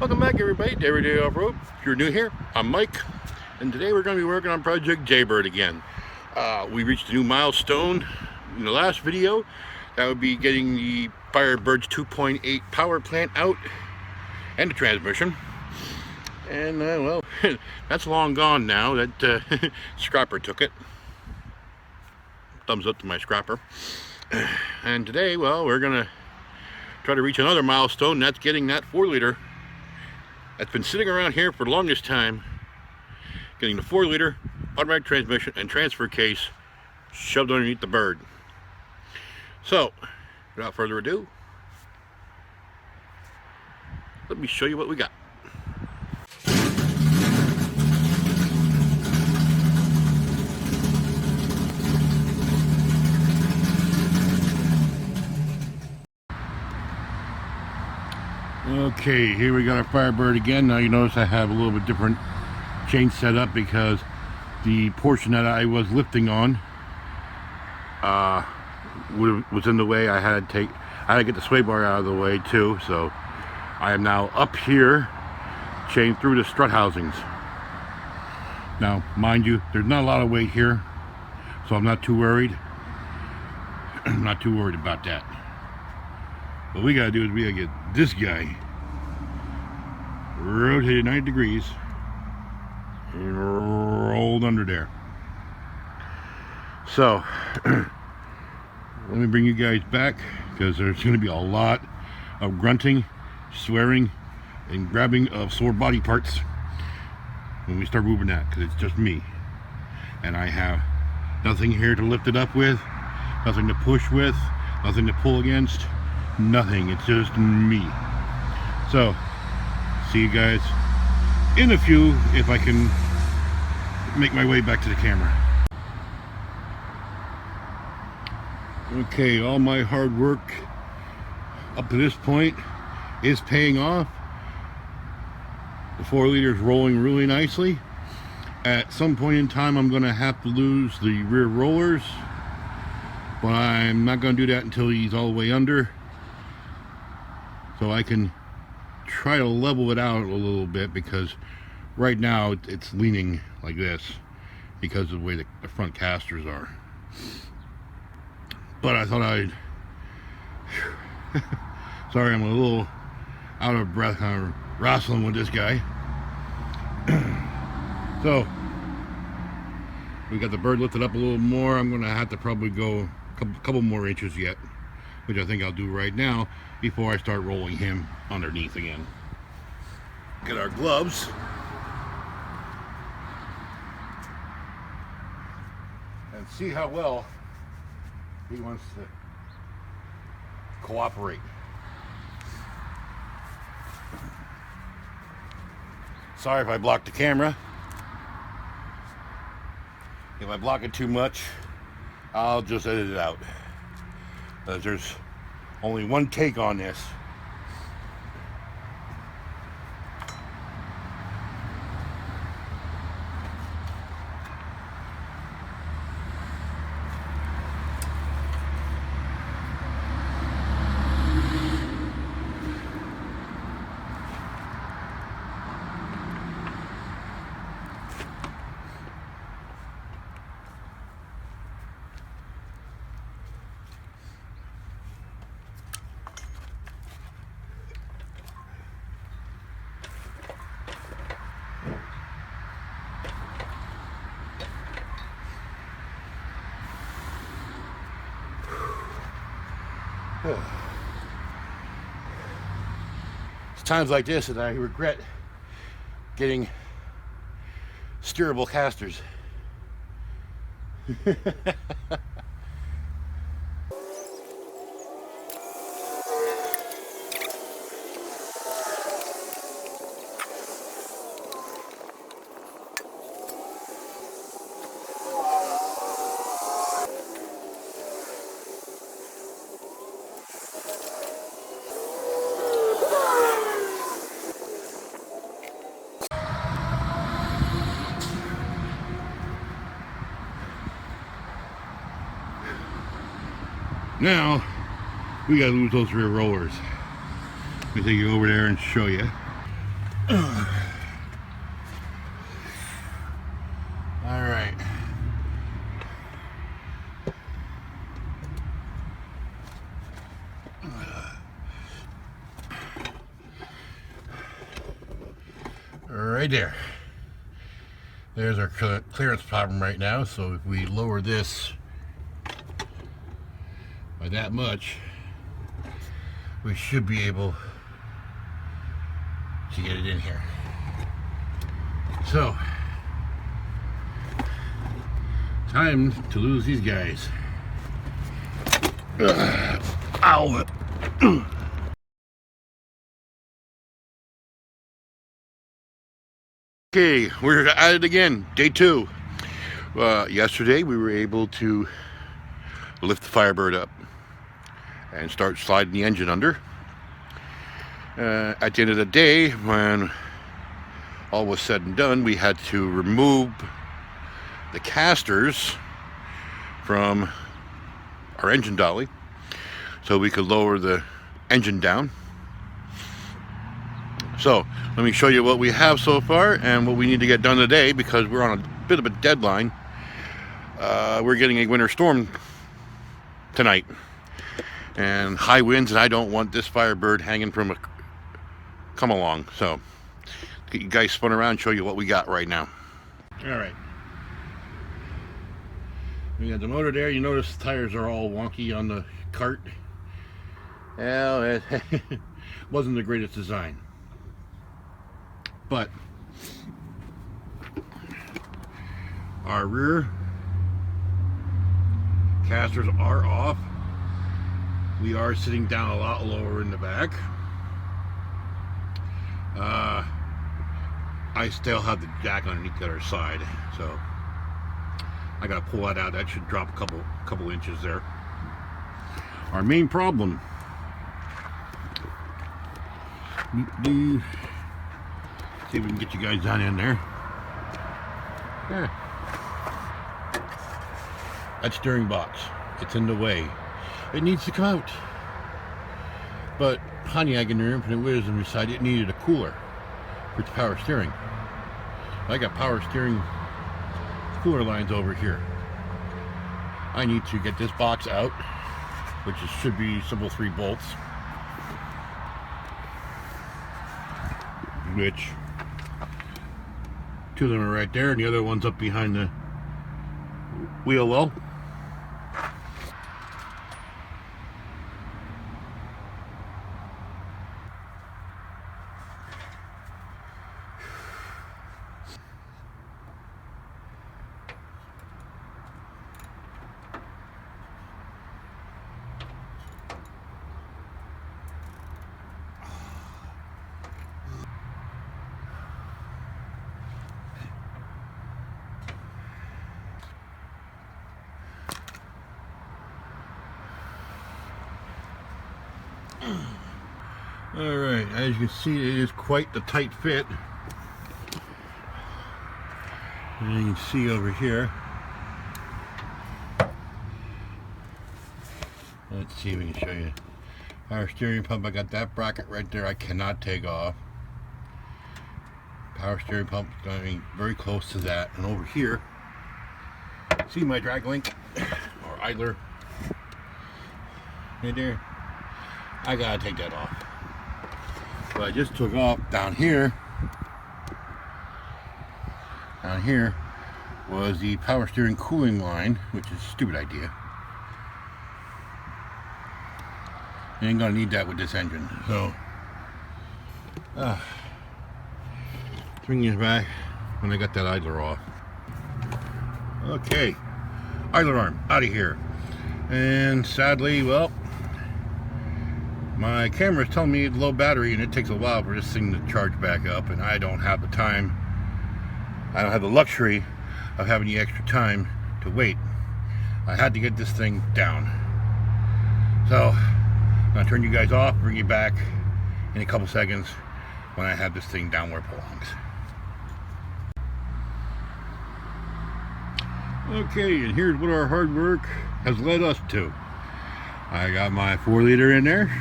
Welcome back, everybody, to Everyday Off-Road. If you're new here, I'm Mike, and today we're going to be working on Project Jaybird again. We reached a new milestone in the last video. That would be getting the Firebird's 2.8 power plant out and the transmission. And, well, that's long gone now. That scrapper took it. Thumbs up to my scrapper. And today, well, we're going to try to reach another milestone, and that's getting that 4-liter that's been sitting around here for the longest time, getting the 4-liter automatic transmission and transfer case shoved underneath the bird. So, without further ado, let me show you what we got. Okay, here we got our Firebird again. Now you notice I have a little bit different chain set up because the portion that I was lifting on was in the way. I had to get the sway bar out of the way too. So I am now up here, chained through the strut housings. Now, mind you, there's not a lot of weight here, so I'm not too worried. I'm not too worried about that. What we gotta do is we gotta get this guy rotated 90 degrees and rolled under there. So let me bring you guys back, because there's going to be a lot of grunting, swearing, and grabbing of sore body parts when we start moving that, because it's just me, and I have nothing here to lift it up with, nothing to push with, nothing to pull against, nothing. It's just me. So see you guys in a few if I can make my way back to the camera. Okay, all my hard work up to this point is paying off. The 4-liter is rolling really nicely. At some point in time I'm going to have to lose the rear rollers, but I'm not going to do that until he's all the way under, so I can try to level it out a little bit, because right now it's leaning like this because of the way the front casters are. But I thought I'd sorry, I'm a little out of breath kind of wrestling with this guy. So we got the bird lifted up a little more. I'm gonna have to probably go a couple more inches yet, which I think I'll do right now before I start rolling him underneath again. Get our gloves. And see how well he wants to cooperate. Sorry if I blocked the camera. If I block it too much, I'll just edit it out. There's only one take on this. It's times like this that I regret getting steerable casters. Now we gotta lose those rear rollers. Let me take you over there and show you. Alright. Right there. There's our clearance problem right now. So if we lower this by that much, we should be able to get it in here. So, time to lose these guys. Ow! Okay, we're at it again, day 2. Yesterday we were able to lift the Firebird up and start sliding the engine under. At the end of the day, when all was said and done, we had to remove the casters from our engine dolly so we could lower the engine down. So let me show you what we have so far and what we need to get done today, because we're on a bit of a deadline. We're getting a winter storm tonight and high winds, and I don't want this Firebird hanging from a come along. So get you guys spun around and show you what we got right now. All right, we got the motor there. You notice the tires are all wonky on the cart. Well, it wasn't the greatest design, but our rear casters are off. We are sitting down a lot lower in the back. I still have the jack underneath the other side, so I gotta pull that out. That should drop a couple inches there. Our main problem, see if we can get you guys down in there. Yeah. That steering box, it's in the way. It needs to come out. But Pontiac, in their infinite wisdom, decided it needed a cooler for its power steering. I got power steering cooler lines over here. I need to get this box out, which should be simple 3 bolts, which 2 of them are right there, and the other one's up behind the wheel well. Alright, as you can see, it is quite the tight fit. And you can see over here. Let's see if we can show you. Power steering pump, I got that bracket right there, I cannot take off. Power steering pump going very close to that. And over here, see my drag link or idler right there? I gotta take that off. What I just took off down here was the power steering cooling line, which is a stupid idea. You ain't gonna need that with this engine. So bring it back when I got that idler off. Okay, idler arm out of here. And sadly, well, my camera is telling me it's low battery and it takes a while for this thing to charge back up, and I don't have the time. I don't have the luxury of having the extra time to wait. I had to get this thing down. So I'm gonna turn you guys off, bring you back in a couple seconds when I have this thing down where it belongs. Okay, and here's what our hard work has led us to. I got my 4-liter in there.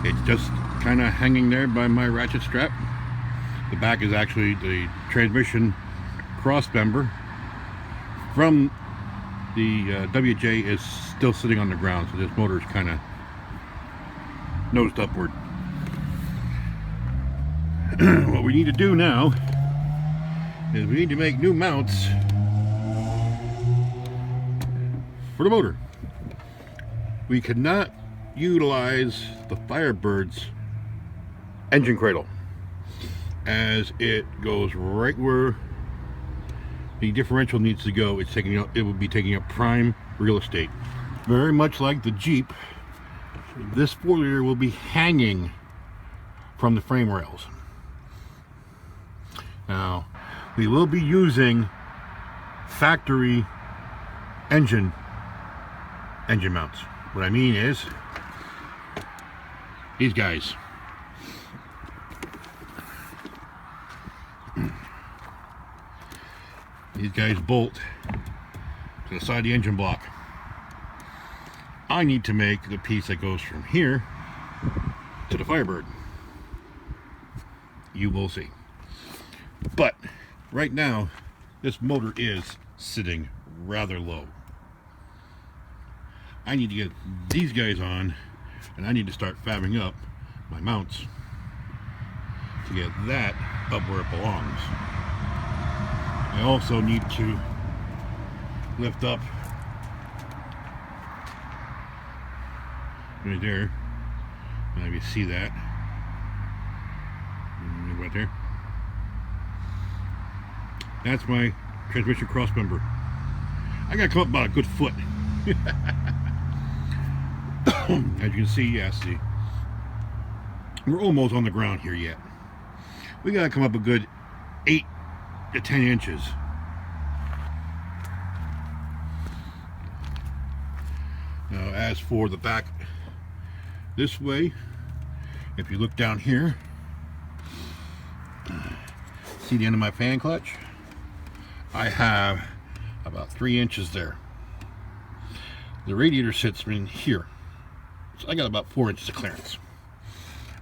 It's just kind of hanging there by my ratchet strap. The back is actually the transmission cross member from the WJ is still sitting on the ground, so this motor is kind of nosed upward. What we need to do now is we need to make new mounts for the motor. We cannot utilize the Firebird's engine cradle, as it goes right where the differential needs to go. It's taking up, it would be taking up prime real estate. Very much like the Jeep, this 4-liter will be hanging from the frame rails. Now, we will be using factory engine mounts. What I mean is these guys. These guys bolt to the side of the engine block. I need to make the piece that goes from here to the Firebird. You will see. But right now, this motor is sitting rather low. I need to get these guys on, and I need to start fabbing up my mounts to get that up where it belongs. I also need to lift up right there. Maybe see that right there. That's my transmission cross member. I gotta come up about a good foot. As you can see, yes, we're almost on the ground here yet. We gotta come up a good 8 to 10 inches. Now, as for the back this way, if you look down here, see the end of my fan clutch? I have about 3 inches there. The radiator sits in here, so I got about 4 inches of clearance.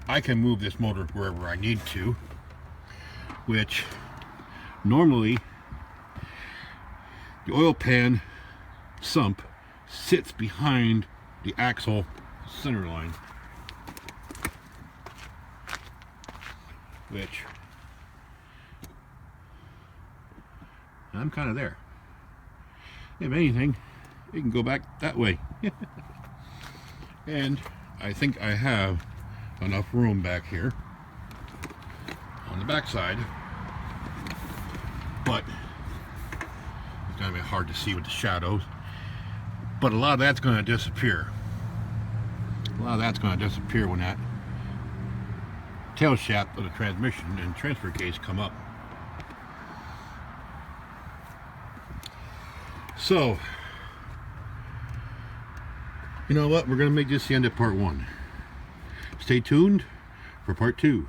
I can move this motor wherever I need to, which normally the oil pan sump sits behind the axle center line, which I'm kind of there. If anything, it can go back that way. And I think I have enough room back here on the back side, but it's gonna be hard to see with the shadows. But a lot of that's going to disappear. A lot of that's going to disappear when that tail shaft of the transmission and transfer case come up. So, you know what? We're going to make this the end of part 1. Stay tuned for part 2.